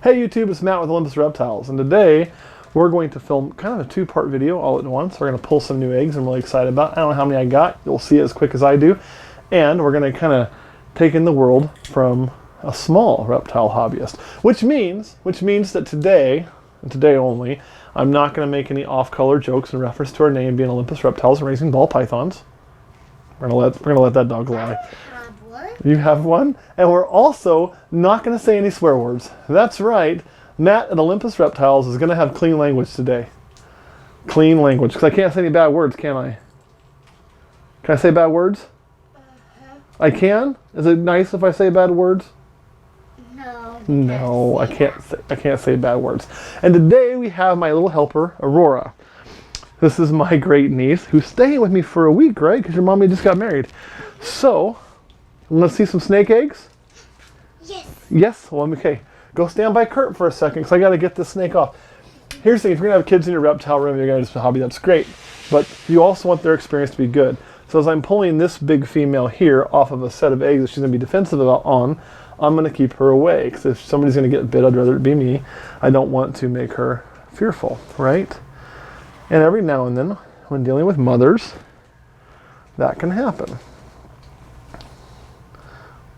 Hey YouTube, it's Matt with Olympus Reptiles, and today we're going to film kind of a two-part video all at once. We're going to pull some new eggs I'm really excited about. I don't know how many I got. You'll see it as quick as I do. And we're going to kind of take in the world from a small reptile hobbyist, which means that today, and today only, I'm not going to make any off-color jokes in reference to our name being Olympus Reptiles and raising ball pythons. We're gonna let that dog lie. You have one? And we're also not going to say any swear words. That's right. Matt at Olympus Reptiles is going to have clean language today. Clean language. Because I can't say any bad words, can I? Can I say bad words? I can? Is it nice if I say bad words? No. No, I can't say bad words. And today we have my little helper, Aurora. This is my great niece who's staying with me for a week, right? Because your mommy just got married. So, let's see some snake eggs? Yes. Yes? Well, okay. Go stand by Kurt for a second because I got to get this snake off. Here's the thing. If you're going to have kids in your reptile room, you're going to do a hobby, that's great. But you also want their experience to be good. So as I'm pulling this big female here off of a set of eggs that she's going to be defensive on, I'm going to keep her away. Because if somebody's going to get bit, I'd rather it be me. I don't want to make her fearful, right? And every now and then, when dealing with mothers, that can happen.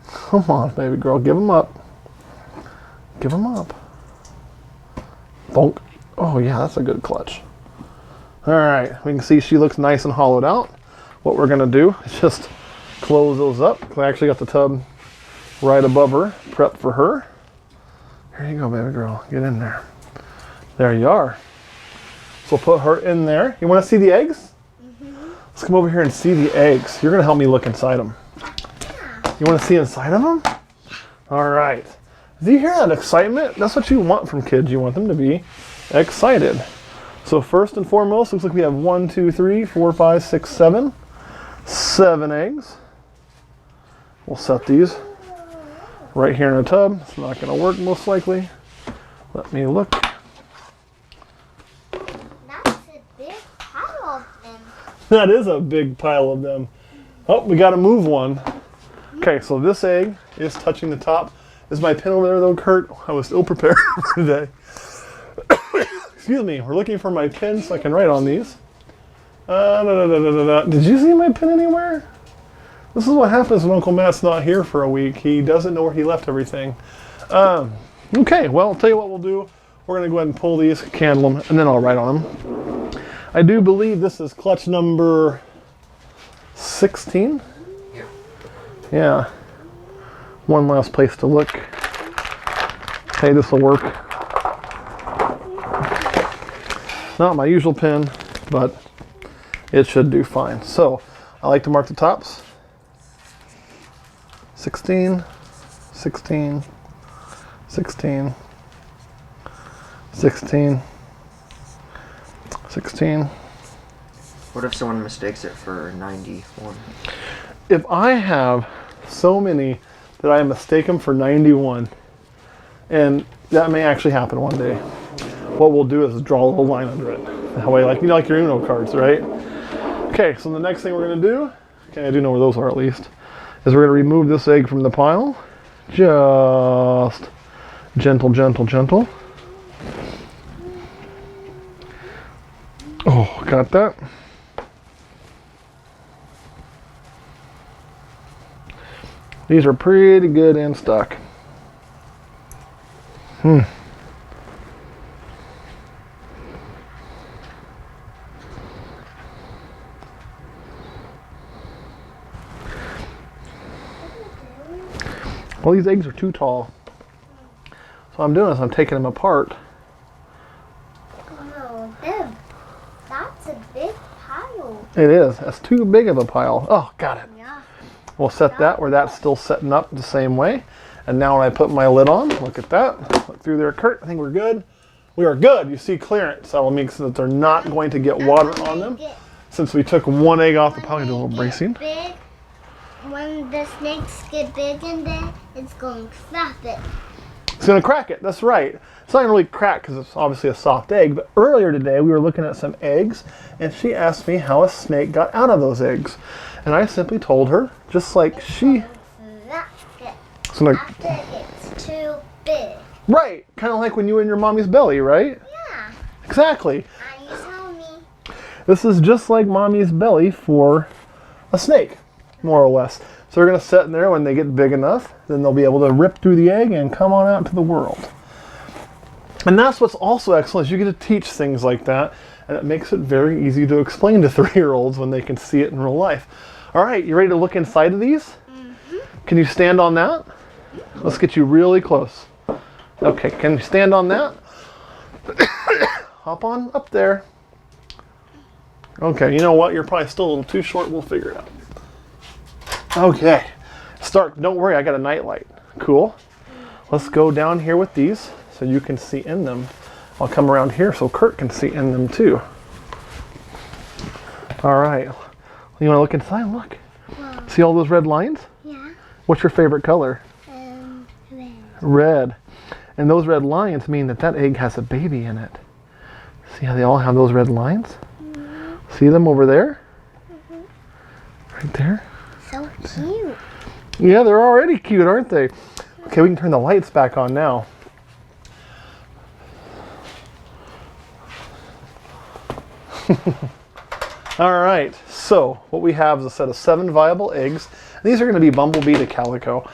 Come on, baby girl, give them up. Give them up. Bonk. Oh yeah, that's a good clutch. All right, we can see she looks nice and hollowed out. What we're gonna do is just close those up. I actually got the tub right above her, prep for her. Here you go, baby girl, get in there. There you are. So we'll put her in there. You wanna see the eggs? Mm-hmm. Let's come over here and see the eggs. You're gonna help me look inside them. You want to see inside of them? All right. Do you hear that excitement? That's what you want from kids. You want them to be excited. So first and foremost, looks like we have 1, 2, 3, 4, 5, 6, 7. 7 eggs. We'll set these right here in a tub. It's not going to work most likely. Let me look. That's a big pile of them. That is a big pile of them. Oh, we got to move one. Okay, so this egg is touching the top. Is my pin over there though, Kurt? I was ill prepared for today. Excuse me, we're looking for my pin so I can write on these. Did you see my pin anywhere? This is what happens when Uncle Matt's not here for a week. He doesn't know where he left everything. Okay, well, I'll tell you what we'll do. We're gonna go ahead and pull these, candle them, and then I'll write on them. I do believe this is clutch number 16. Yeah, one last place to look. Hey, this will work. Not my usual pin, but it should do fine. So, I like to mark the tops. 16, 16, 16, 16, 16. What if someone mistakes it for 91? If I have so many that I mistake them for 91, and that may actually happen one day, what we'll do is draw a little line under it. That way, like, you know, like your Uno cards, right? Okay, so the next thing we're going to do, okay, I do know where those are at least, is we're going to remove this egg from the pile. Just gentle, gentle, gentle. Oh, got that? These are pretty good and stuck. Well, these eggs are too tall. So what I'm doing is I'm taking them apart. Oh, Deb, that's a big pile. It is. That's too big of a pile. Oh, got it. Yeah. We'll set that where that's still setting up the same way. And now when I put my lid on, look at that. Look through there, Kurt. I think we're good. We are good. You see clearance. That will make so that they're not going to get water on them. Since we took one egg off the pile, do a little bracing. When the snakes get big in there, it's going to crack it. It's going to crack it. That's right. It's not going to really crack because it's obviously a soft egg. But earlier today, we were looking at some eggs, and she asked me how a snake got out of those eggs. And I simply told her, just like she... After it's too big. Right, kind of like when you were in your mommy's belly, right? Yeah. Exactly. You tell me. This is just like mommy's belly for a snake, more or less. So they're going to sit in there when they get big enough, then they'll be able to rip through the egg and come on out to the world. And that's what's also excellent, is you get to teach things like that, and it makes it very easy to explain to 3-year-olds when they can see it in real life. All right, you ready to look inside of these? Mm-hmm. Can you stand on that? Let's get you really close. Okay, can you stand on that? Hop on up there. Okay, you know what? You're probably still a little too short. We'll figure it out. Okay, start. Don't worry, I got a night light. Cool. Let's go down here with these so you can see in them. I'll come around here so Kurt can see in them too. All right. You want to look inside? Look. Wow. See all those red lines? Yeah. What's your favorite color? Red. Red. And those red lines mean that that egg has a baby in it. See how they all have those red lines? Mm-hmm. See them over there? Mm-hmm. Right there? So cute. Yeah, they're already cute, aren't they? Okay, we can turn the lights back on now. All right, so what we have is a set of 7 viable eggs. These are going to be bumblebee to calico.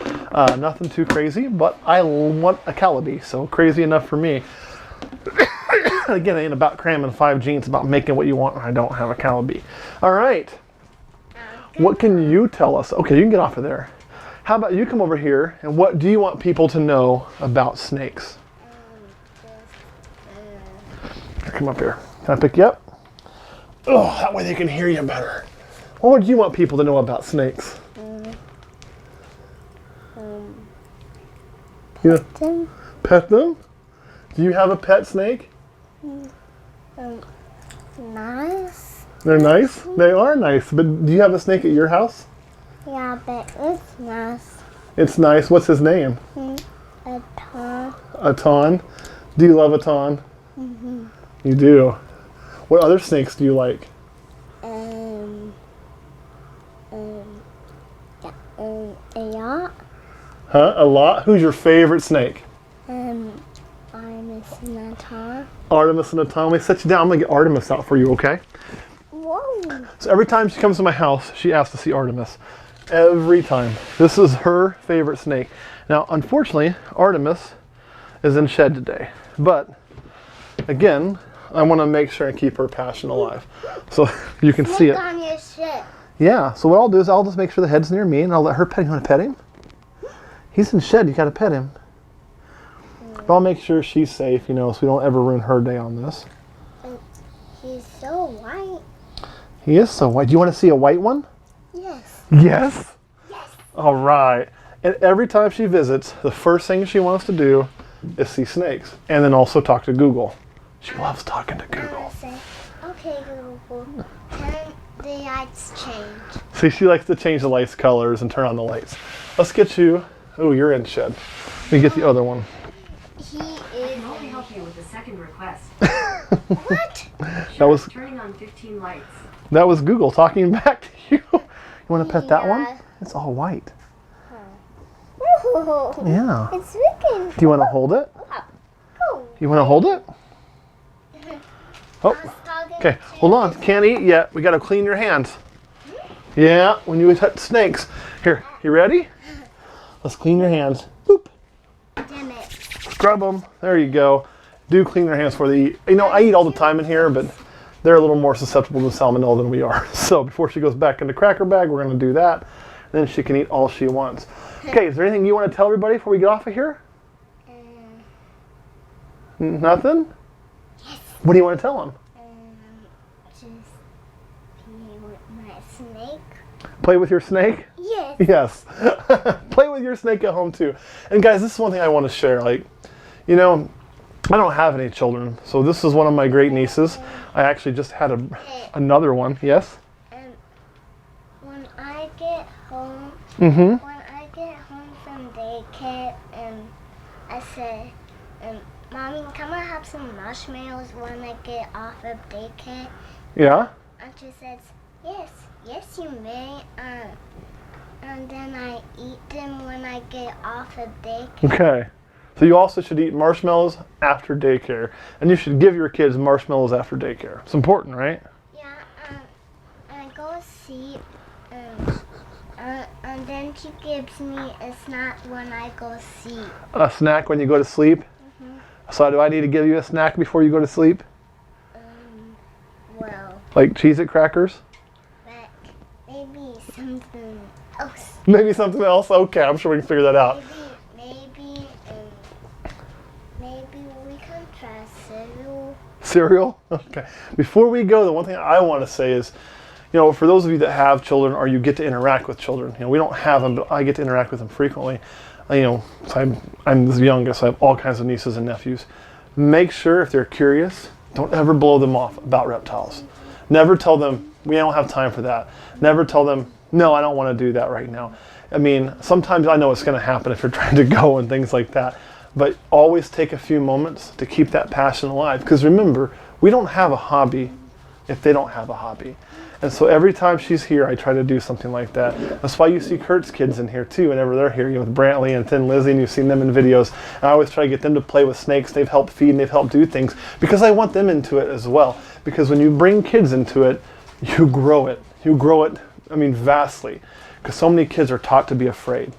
Nothing too crazy, but I want a calibi, so crazy enough for me. Again, it ain't about cramming 5 genes, about making what you want, and I don't have a calibi. All right, what can you tell us? Okay, you can get off of there. How about you come over here, and what do you want people to know about snakes? Come up here. Can I pick you up? Oh, that way they can hear you better. What would you want people to know about snakes? Pet them. Pet them? Do you have a pet snake? Nice. They're nice? They are nice. But do you have a snake at your house? Yeah, but it's nice. It's nice. What's his name? A ton. Aton. Do you love Aton? Mm-hmm. You do. What other snakes do you like? A yacht. Huh? A lot? Who's your favorite snake? Artemis and a ton. Artemis and Aton. Let me sit you down. I'm going to get Artemis out for you, okay? Whoa. So every time she comes to my house, she asks to see Artemis. Every time. This is her favorite snake. Now, unfortunately, Artemis is in shed today. But, again, I want to make sure and keep her passion alive. So you can see it. On your shit. Yeah, so what I'll do is I'll just make sure the head's near me and I'll let her pet him. You want to pet him? He's in shed, you got to pet him. But I'll make sure she's safe, you know, so we don't ever ruin her day on this. He's so white. He is so white. Do you want to see a white one? Yes. Yes? Yes. All right. And every time she visits, the first thing she wants to do is see snakes and then also talk to Google. She loves talking to Google. Say, okay, Google, turn the lights change. See, she likes to change the lights colors and turn on the lights. Let's get you. Oh, you're in shed. Let me get the other one. He I is. can only help you with a second request. What? That was Turning on 15 lights. that was Google talking back to you. You want to pet that one? Yeah. It's all white. Ooh, Yeah. it's wicked. Do you want to hold it? Oh. You want to hold it? Oh. Okay, hold on. Can't eat yet. We got to clean your hands. Yeah, when you touch snakes. Here, you ready? Let's clean your hands. Boop. Damn it. Scrub them. There you go. Do clean their hands before they eat. You know, I eat all the time in here, but they're a little more susceptible to salmonella than we are. So before she goes back in the cracker bag, we're going to do that. Then she can eat all she wants. Okay, is there anything you want to tell everybody before we get off of here? Nothing? Yes. What do you want to tell them? Just play with my snake. Play with your snake? Yes. Yes. Play with your snake at home too. And guys, this is one thing I want to share. Like, you know, I don't have any children, so this is one of my great nieces. I actually just had another one. Yes? When I get home, Mm-hmm. when I get home from daycare, I say, Mommy, can I have some marshmallows when I get off of daycare? Yeah? And she says, yes you may. And then I eat them when I get off of daycare. Okay. So you also should eat marshmallows after daycare. And you should give your kids marshmallows after daycare. It's important, right? Yeah, I go sleep, and then she gives me a snack when I go sleep. A snack when you go to sleep? Mm-hmm. So do I need to give you a snack before you go to sleep? Well, Like Cheez-It crackers? but maybe something else. Maybe something else? Okay, I'm sure we can figure that out. Maybe we can try cereal. Cereal? Okay. Before we go, the one thing I want to say is, you know, for those of you that have children or you get to interact with children, you know, we don't have them, but I get to interact with them frequently. You know, so I'm the youngest. I have all kinds of nieces and nephews. Make sure if they're curious, don't ever blow them off about reptiles. Never tell them, we don't have time for that. Never tell them, no, I don't want to do that right now. I mean, sometimes I know it's going to happen if you're trying to go and things like that. But always take a few moments to keep that passion alive. Because remember, we don't have a hobby if they don't have a hobby. And so every time she's here, I try to do something like that. That's why you see Kurt's kids in here too, whenever they're here, you know, with Brantley and Thin Lizzie, and you've seen them in videos. And I always try to get them to play with snakes. They've helped feed and they've helped do things because I want them into it as well. Because when you bring kids into it, you grow it. You grow it, I mean, vastly. Because so many kids are taught to be afraid.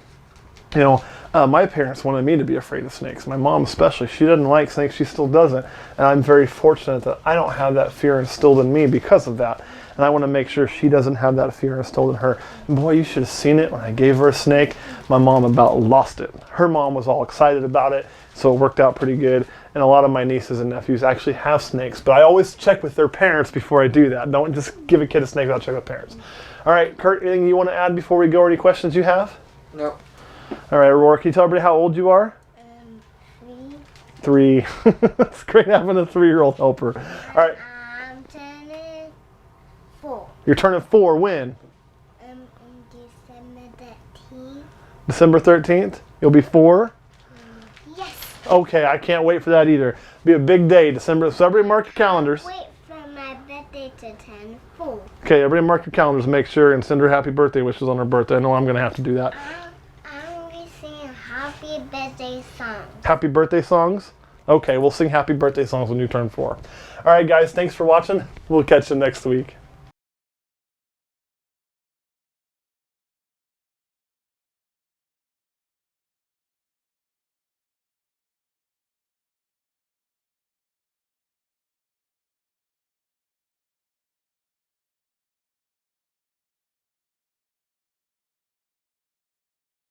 You know, my parents wanted me to be afraid of snakes. My mom especially. She doesn't like snakes. She still doesn't. And I'm very fortunate that I don't have that fear instilled in me because of that. And I want to make sure she doesn't have that fear instilled in her. And boy, you should have seen it when I gave her a snake. My mom about lost it. Her mom was all excited about it, so it worked out pretty good. And a lot of my nieces and nephews actually have snakes. But I always check with their parents before I do that. Don't just give a kid a snake without checking with parents. All right, Kurt, anything you want to add before we go, or any questions you have? No. All right, Aurora, can you tell everybody how old you are? 3. 3. It's great having a 3-year-old helper. All right. I'm turning 4. You're turning 4 when? In December 13th. December 13th? You'll be 4? Yes. Okay, I can't wait for that either. Be a big day, December. So everybody mark your calendars. Wait for my birthday to turn 4. Okay, everybody mark your calendars. Make sure and send her happy birthday wishes on her birthday. I know I'm going to have to do that. I'm going to sing happy birthday song. Happy birthday songs? Okay, we'll sing happy birthday songs when you turn 4. All right, guys, thanks for watching. We'll catch you next week.